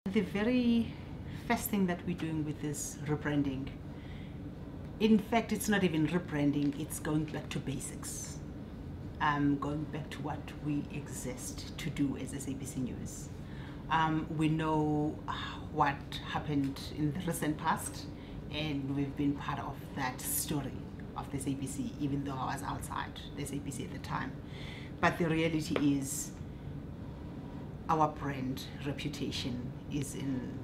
The very first thing that we're doing with this rebranding, in fact, it's not even rebranding, it's going back to basics. Going back to what we exist to do as SABC News. We know what happened in the recent past, and we've been part of that story of the SABC, even though I was outside the SABC at the time. But the reality is our brand reputation is in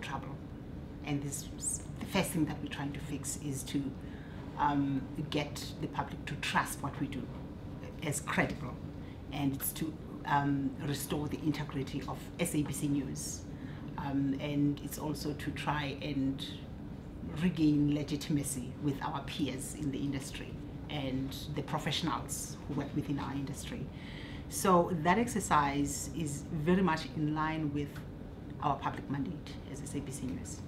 trouble, and the first thing that we're trying to fix is to get the public to trust what we do as credible, and it's to restore the integrity of SABC News, and it's also to try and regain legitimacy with our peers in the industry and the professionals who work within our industry. So that exercise is very much in line with our public mandate as SABC News.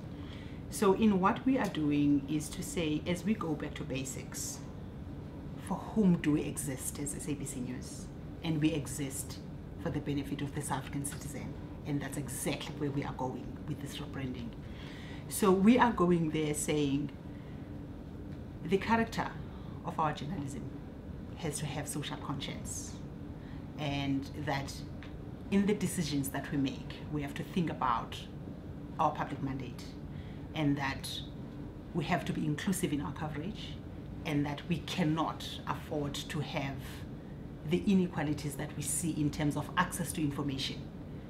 So in what we are doing is to say, as we go back to basics, for whom do we exist as SABC News? And we exist for the benefit of the South African citizen. And that's exactly where we are going with this rebranding. So we are going there saying the character of our journalism has to have social conscience, and that in the decisions that we make, we have to think about our public mandate, and that we have to be inclusive in our coverage, and that we cannot afford to have the inequalities that we see in terms of access to information.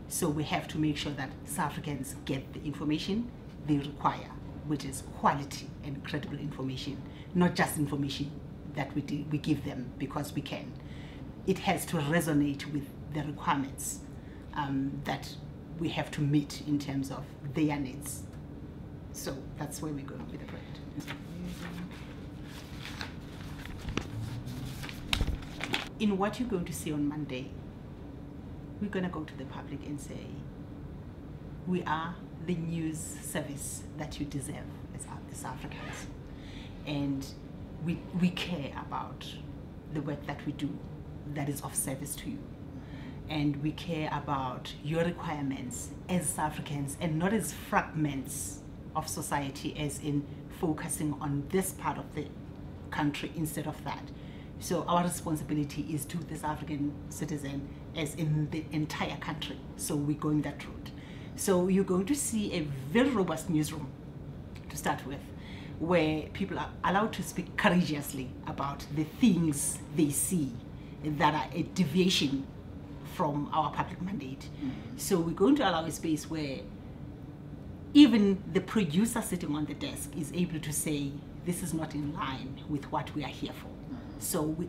So we have to make sure that South Africans get the information they require, which is quality and credible information, not just information that we give them because we can. It has to resonate with the requirements that we have to meet in terms of their needs. So that's where we're going with the project. In what you're going to see on Monday, we're going to go to the public and say, we are the news service that you deserve as South Africans. And we care about the work that we do that is of service to you. And we care about your requirements as South Africans, and not as fragments of society, as in focusing on this part of the country instead of that. So our responsibility is to the South African citizen as in the entire country. So we're going that route. So you're going to see a very robust newsroom to start with, where people are allowed to speak courageously about the things they see that are a deviation from our public mandate. So we're going to allow a space where even the producer sitting on the desk is able to say, this is not in line with what we are here for. So we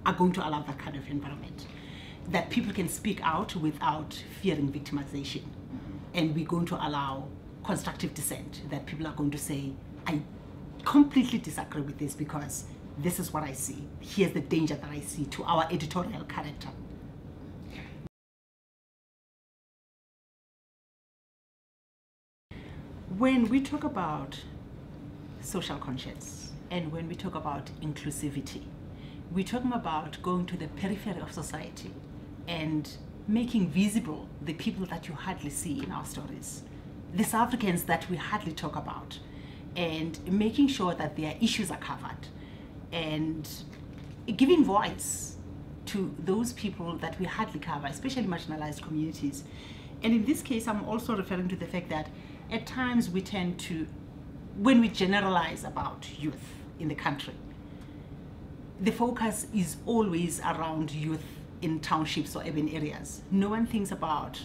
are going to allow that kind of environment, that people can speak out without fearing victimization. And we're going to allow constructive dissent, that people are going to say, I completely disagree with this because this is what I see. Here's the danger that I see to our editorial character. When we talk about social conscience and when we talk about inclusivity, we're talking about going to the periphery of society and making visible the people that you hardly see in our stories, the South Africans that we hardly talk about, and making sure that their issues are covered, and giving voice to those people that we hardly cover, especially marginalized communities. And in this case, I'm also referring to the fact that at times we tend to, when we generalize about youth in the country, the focus is always around youth in townships or urban areas. No one thinks about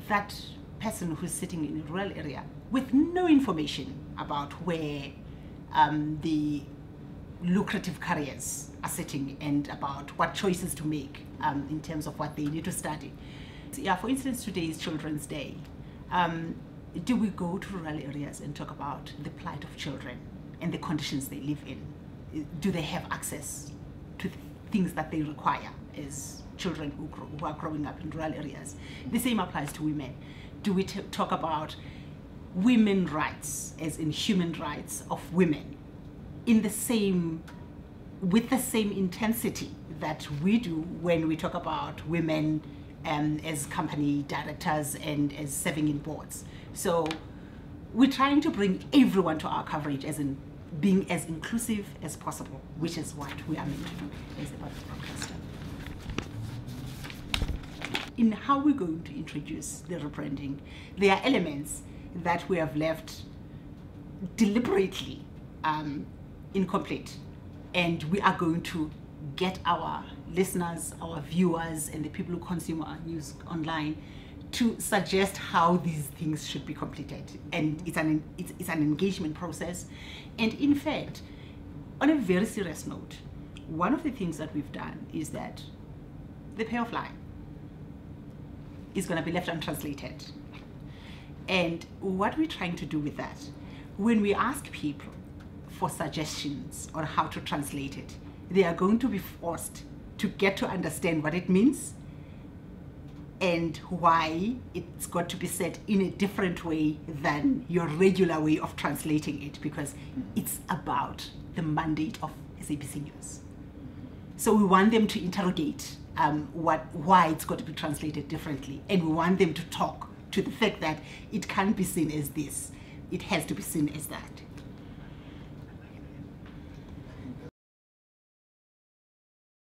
that person who's sitting in a rural area with no information about where the lucrative careers are sitting and about what choices to make in terms of what they need to study. So, yeah, for instance, today is Children's Day. Do we go to rural areas and talk about the plight of children and the conditions they live in? Do they have access to things that they require as children who are growing up in rural areas? The same applies to women. Do we talk about women's rights, as in human rights of women, in the same, with the same intensity that we do when we talk about women as company directors and as serving in boards. So we're trying to bring everyone to our coverage, as in being as inclusive as possible, which is what we are meant to do as a broadcaster. In how we're going to introduce the rebranding, there are elements that we have left deliberately incomplete, and we are going to get our listeners, our viewers, and the people who consume our news online to suggest how these things should be completed. And it's an engagement process. And in fact, on a very serious note, one of the things that we've done is that the payoff line is going to be left untranslated. And what we're trying to do with that, when we ask people for suggestions on how to translate it, they are going to be forced to get to understand what it means and why it's got to be said in a different way than your regular way of translating it, because it's about the mandate of SABC News. So we want them to interrogate why it's got to be translated differently, and we want them to talk to the fact that it can't be seen as this, it has to be seen as that.